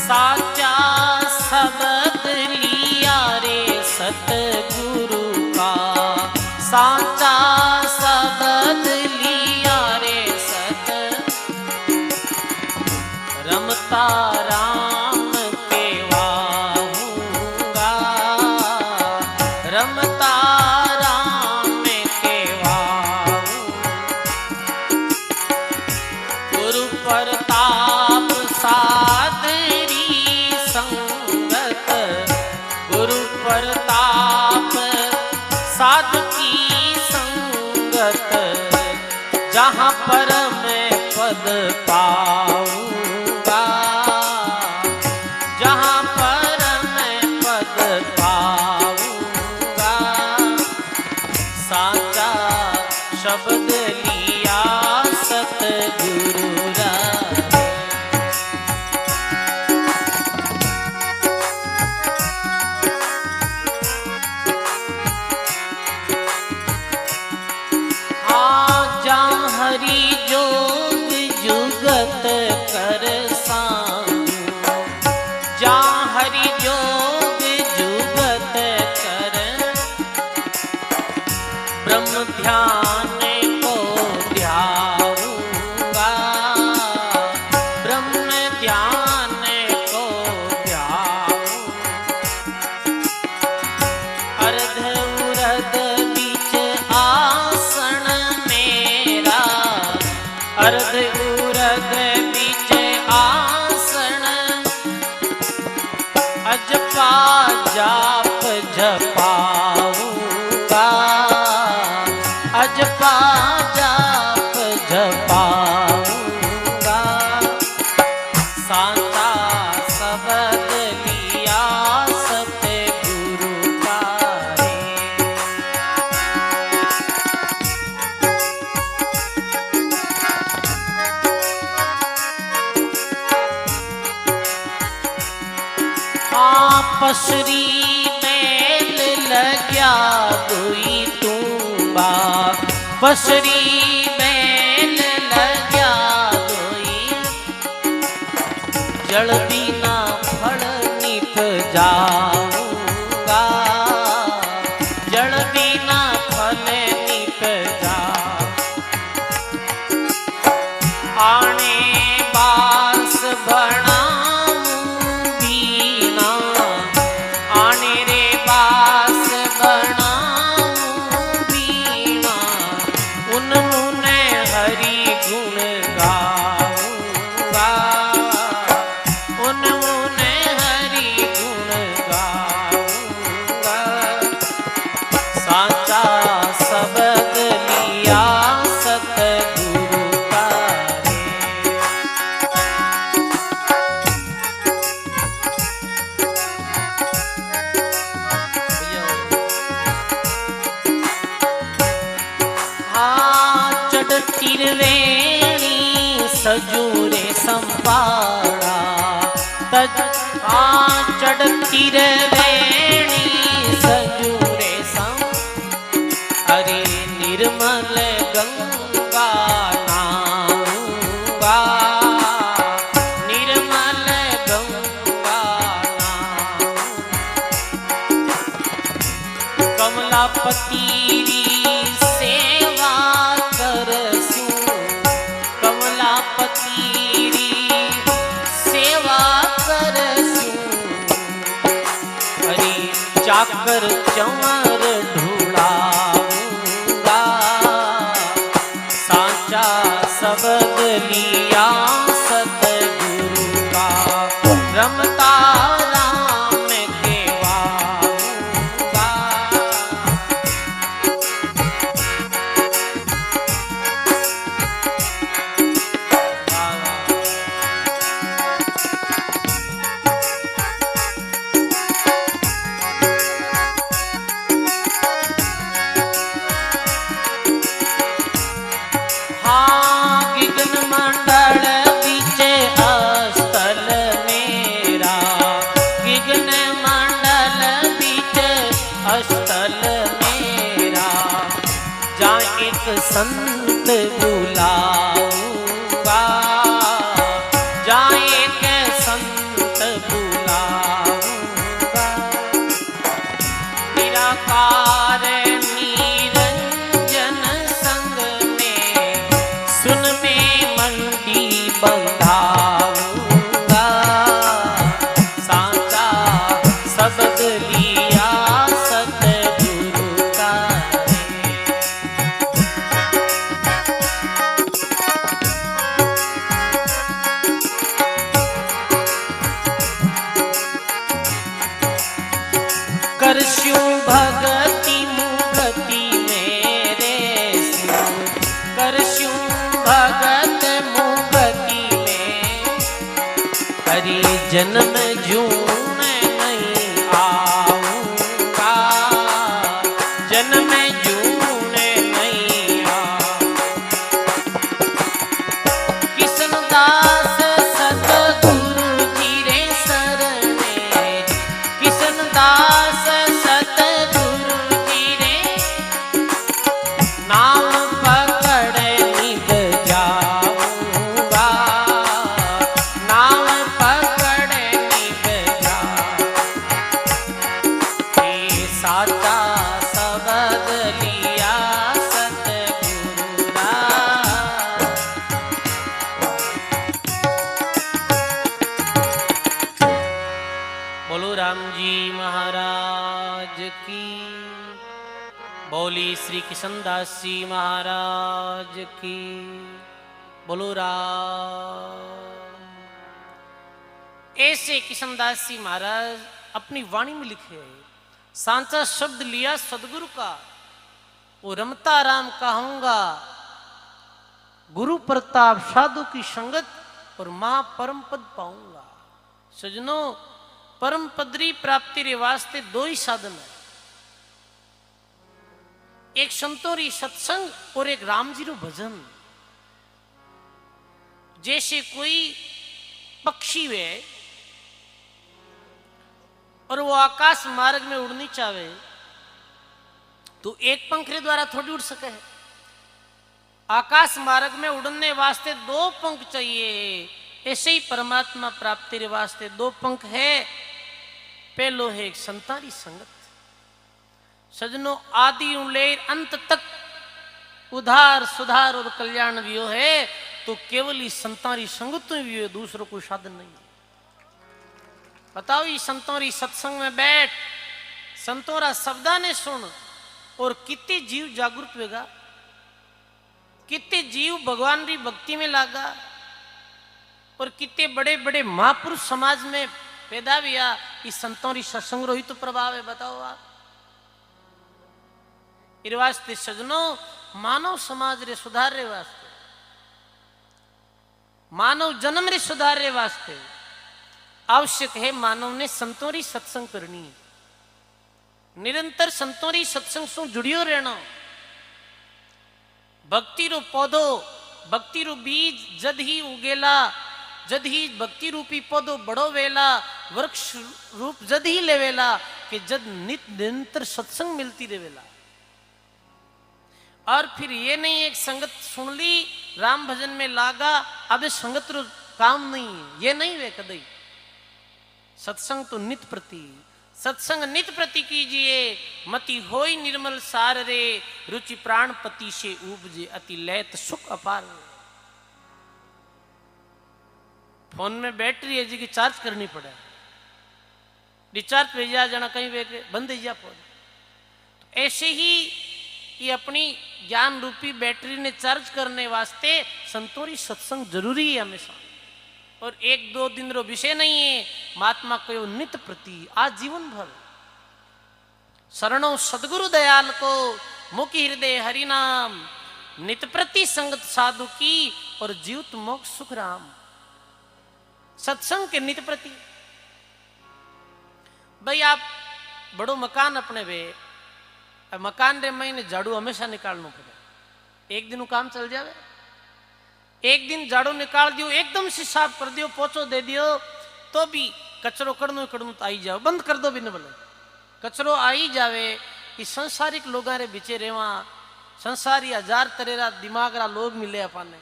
साचा शब्द लिया रे सतगुरु का, साचा शब्द लिया रे सत, रमता राम के वाहूंगा, रमता राम के वाहूं। गुरु प्रताप सादरी संगत, गुरु प्रताप साध की संगत, जहाँ पर मैं पद पाऊंगा, जहाँ पर मैं पद पाऊंगा, साचा शब्द लिया सतगुरु रा। हरि जोग जुगत कर सांगू, जा हरि जोग जुगत कर, ब्रह्म ध्यान को ध्याऊंगा, ब्रह्म ध्यान को ध्याऊं। अर्ध उरध बीच आसन मेरा, अर्ध उरध बीच आसन, अजपा जाप जपाऊंगा, अजपा जाप जपाऊंगा, साचा शब्द लिया सतगुरु का रे। पसरी मेल लग्या दुई तुम्बा, पसरी मेल लग्या दुई, जल बिना फल नित जाऊंगा, जल बिना फल नित जाऊं। आने बास बनाऊं बीना, आने रे बास बनाऊं बीना, उन मुने हरि गुण गाऊंगा, उन मुने हरि गुण गाऊंगा, साचा शब्द लिया सतगुरु का रे। तिरवेणी सजूरे संपाड़ा, तज चढ़ तिरवेणी सजूरे सं, अरे निर्मल गंगा नाऊंगा, निर्मल गंगा नाऊं। कमलापति सेवा करसू, कमलापति सेवा करसू, हरि चाकर चमर ढूंढाऊंगा, साचा शब्द लिया सतगुरु का, रमता राम के वाहूंगा। गिगन मंडल बीचे अस्थल मेरा, गिगन मंडल बीचे अस्थल मेरा, जा एक संत बुलाऊंगा, जा एक संत करस्यूं भगति मुगति मेरे स्यूं करस्यूं भगत मुगति में हरि जन्म जूने नहीं आऊंगा जन्म जूने नहीं किशन दास सतगुरु जी रे सरने किशन दास सतगुरु जी रे नाम पकड़ निभ जाऊंगा नाम पकड़ निभ जा साचा शब्द लिया सतगुरु रा बोलो राम जी महाराज की बोली श्री किशनदास जी महाराज की बोलो राम। ऐसे किशनदास जी महाराज अपनी वाणी में लिखे सांचा शब्द लिया सदगुरु का वो रमता राम कहूंगा गुरु प्रताप साधु की संगत और महापरम पद पाऊंगा। सजनों परम पदरी प्राप्ति रे वास्ते दो ही साधन है एक संतोरी सत्संग और एक राम जी रो भजन। जैसे कोई पक्षी वे और वो आकाश मार्ग में उड़नी चाहे तो एक पंख रे द्वारा थोड़ी उड़ सके है आकाश मार्ग में उड़ने वास्ते दो पंख चाहिए। ऐसे ही परमात्मा प्राप्ति रे वास्ते दो पंख है पहलो है एक संतारी संगत। सजनों आदि उलेर अंत तक उधार सुधार और कल्याण भी है तो केवल ही संतारी संगत में भी है दूसरों कोई साधन नहीं है। बताओ ये संतोरी सत्संग में बैठ संतोरा शब्दा ने सुन और कितने जीव जागरूक होगा कितने जीव भगवान की भक्ति में लागा और कितने बड़े बड़े महापुरुष समाज में पैदा हुआ इस संतोरी सत्संग रो ही तो प्रभाव है। बताओ आप इस वास्ते सजनों मानव समाज रे सुधार रे वास्ते मानव जन्म रे सुधार रे वास्ते आवश्यक है मानव ने संतोरी सत्संग करनी निरंतर संतोरी सत्संग से जुड़ियो रहना। भक्ति रो पौधो भक्ति रो बीज जद ही उगेला जद ही भक्ति रूपी पौधो बड़ो वेला वृक्ष रूप जद ही लेवेला कि जद नित निरंतर सत्संग मिलती रहेला। और फिर ये नहीं एक संगत सुन ली राम भजन में लागा अब संगत रो काम नहीं ये नहीं वे कदई सत्संग तो नित प्रति सत्संग नित प्रति कीजिए मति होई निर्मल सार रे रुचि प्राण पति से उपजे अति लैत सुख अपार। फोन में बैटरी है जी की चार्ज करनी पड़े रिचार्ज पे जा जाना कहीं वे बंद ही जा फोन। तो ऐसे ही ये अपनी ज्ञान रूपी बैटरी ने चार्ज करने वास्ते संतोरी सत्संग जरूरी है हमेशा और एक दो दिन रो विषय नहीं है महात्मा को नित प्रति आजीवन भर शरणों सदगुरु दयाल को मुखी हृदय हरि नाम नित प्रति संगत साधु की और जीवित मोक्ष सुख राम। सत्संग के नित प्रति भाई आप बड़ो मकान अपने वे मकान रे महीने झाड़ू हमेशा निकालना पड़े एक दिन काम चल जावे एक दिन झाड़ू निकाल दियो एकदम से साफ कर दियो पोछो दे दियो तो भी कचरो करनो तो आई जाओ बंद कर दो भी न बोले कचरो आई जावे इस संसारिक लोग रे बिचे रेवा संसारी हजार तरह दिमाग रा लोग मिले अपाने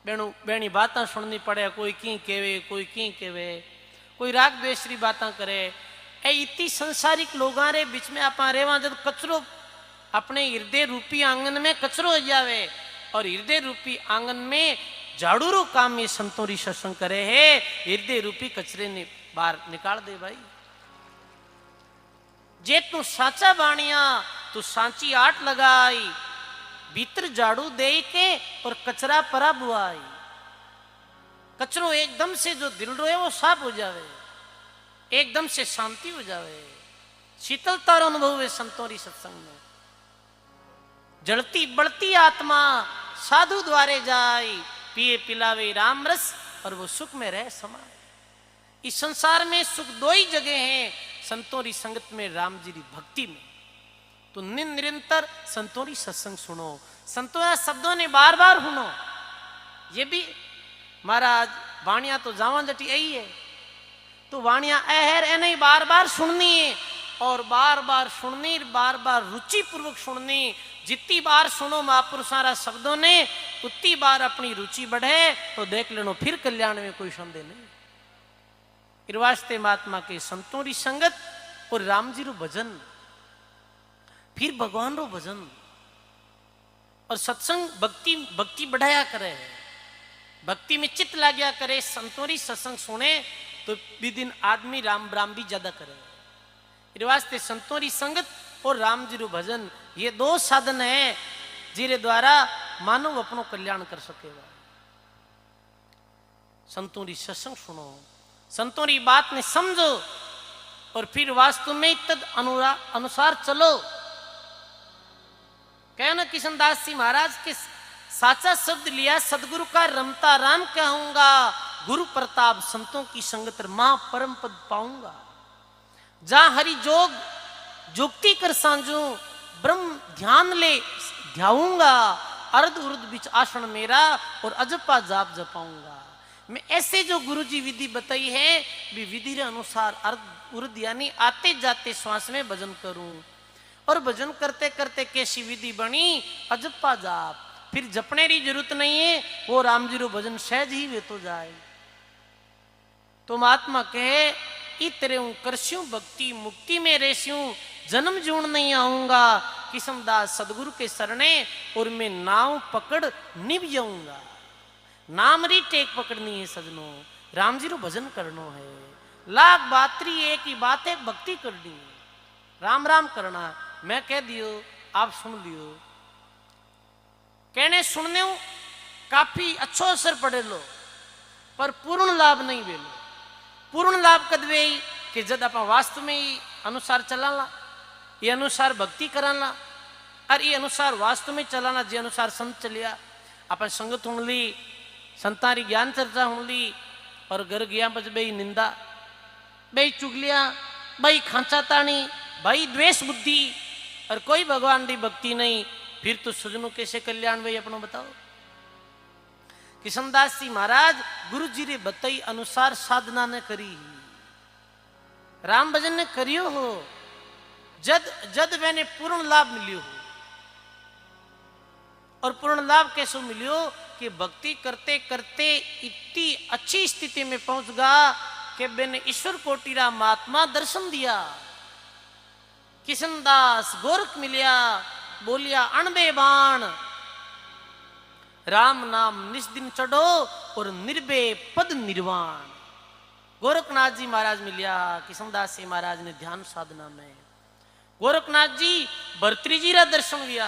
बेणु बेणी बातें सुननी पड़े कोई की केवे कोई की केवे कोई राग द्वेषरी बातें करे ए इतनी संसारिक लोगों रे बीच में आप रेवा जब कचरो अपने हृदय रूपी आंगन में कचरो हो जावे और हृदय रूपी आंगन में झाड़ू रो काम ये संतोरी सत्संग करे है हृदय रूपी कचरे ने बाहर निकाल दे भाई। जे तू साचा बाणिया तू सांची आट लगाई भीतर झाड़ू दे के और कचरा परा बुआई कचरो एकदम से जो दिल रो है वो साफ हो जावे एकदम से शांति हो जावे। शीतलता रो अनुभव है संतों री सत्संग में। जड़ती बढ़ती आत्मा साधु द्वारे जाय, पिए पिलावे राम रस और वो सुख में रह समाए। इस संसार में सुख दो ही जगह हैं, संतों री संगत में, राम जी री भक्ति में। तो निरंतर संतों री सत्संग सुनो, संतों या शब्दों ने बार बार सुनो। ये भी महाराज वाणिया तो जावा जटी आई है, तो वाणिया अहर ए नहीं बार बार सुननी है, और बार बार सुननी, बार बार रुचि पूर्वक सुननी। जितनी बार सुनो महापुरुषारा शब्दों ने, उतनी बार अपनी रुचि बढ़े तो देख लेनो फिर कल्याण में कोई संदेह नहीं। इस वास्ते महात्मा के संतों री संगत और राम जी रो भजन, फिर भगवान रो भजन और सत्संग भक्ति बढ़ाया करे, भक्ति में चित्त लाग्या करे। संतों री सत्संग सुने तो भी दिन आदमी राम राम भी ज्यादा करे। इस वास्ते संतों री संगत और राम जी रो भजन, ये दो साधन है जिरे द्वारा मानव अपनो कल्याण कर सकेगा। संतों री सत्संग सुनो, संतों री बात ने समझो, और फिर वास्तव में तद अनुसार चलो। कहना किशनदास जी महाराज के साचा शब्द लिया, सदगुरु का रमता राम कहूंगा, गुरु प्रताप संतों की संगत महा परम पद पाऊंगा। जहां हरि जोग जुक्ति कर सांझू, ब्रह्म ध्यान ले ध्याऊंगा, अर्ध उर्ध बिच आसन मेरा, और अजपा जाप जपाऊंगा। मैं ऐसे जो गुरु जी विधि बताई है, भी विधि के अनुसार अर्ध उर्ध यानी आते जाते श्वास में भजन करूं, और भजन करते करते कैसी विधि बनी, अजपा जाप। फिर जपने की जरूरत नहीं है, वो राम जी रो भजन सहज ही वे तो जाए। तो महात्मा कहे, इतरे करस्यूं भक्ति मुक्ति में रेस्यूं, जन्म जूण नहीं आऊंगा। किशनदास सदगुरु के शरणे, और मैं नाव पकड़ निभ जाऊंगा। नाम री टेक पकड़नी है सजनो, राम जी रो भजन करनो है। लाख बातरी एक ही बात है, भक्ति करनी है, राम राम करना। मैं कह दियो, आप सुन लियो। कहने सुनने काफी अच्छो असर पड़े लो, पर पूर्ण लाभ नहीं वे लो। पूर्ण लाभ कद वे कि जब आप वास्तव में ही अनुसार चलाना, ये अनुसार भक्ति कराना, और ये अनुसार वास्तव में चलाना, जे अनुसार संत चलिया। अपन संगत हुन ली, संतारी ज्ञान चर्चा हुन ली, और घर गया बच बई निंदा, बई चुगलिया, बई खांचातानी, भाई द्वेष बुद्धि, और कोई भगवान की भक्ति नहीं। फिर तो सुजनो कैसे कल्याण भाई अपनो बताओ। किशनदास जी महाराज गुरु जी रे बताई अनुसार साधना ने करी, राम भजन ने करियो हो, जद मैंने पूर्ण लाभ मिलियो हो। और पूर्ण लाभ कैसे मिलियो कि भक्ति करते करते इतनी अच्छी स्थिति में पहुंच गया कि मैंने ईश्वर कोटिरा महात्मा दर्शन दिया। किशनदास गोरख मिलिया, बोलिया अणबे बाण, राम नाम निस्दिन चढ़ो, और निर्भे पद निर्वाण। गोरखनाथ जी महाराज मिलिया किशनदास जी महाराज ने ध्यान साधना में। गोरखनाथ जी भर्तृजी रा दर्शन दिया,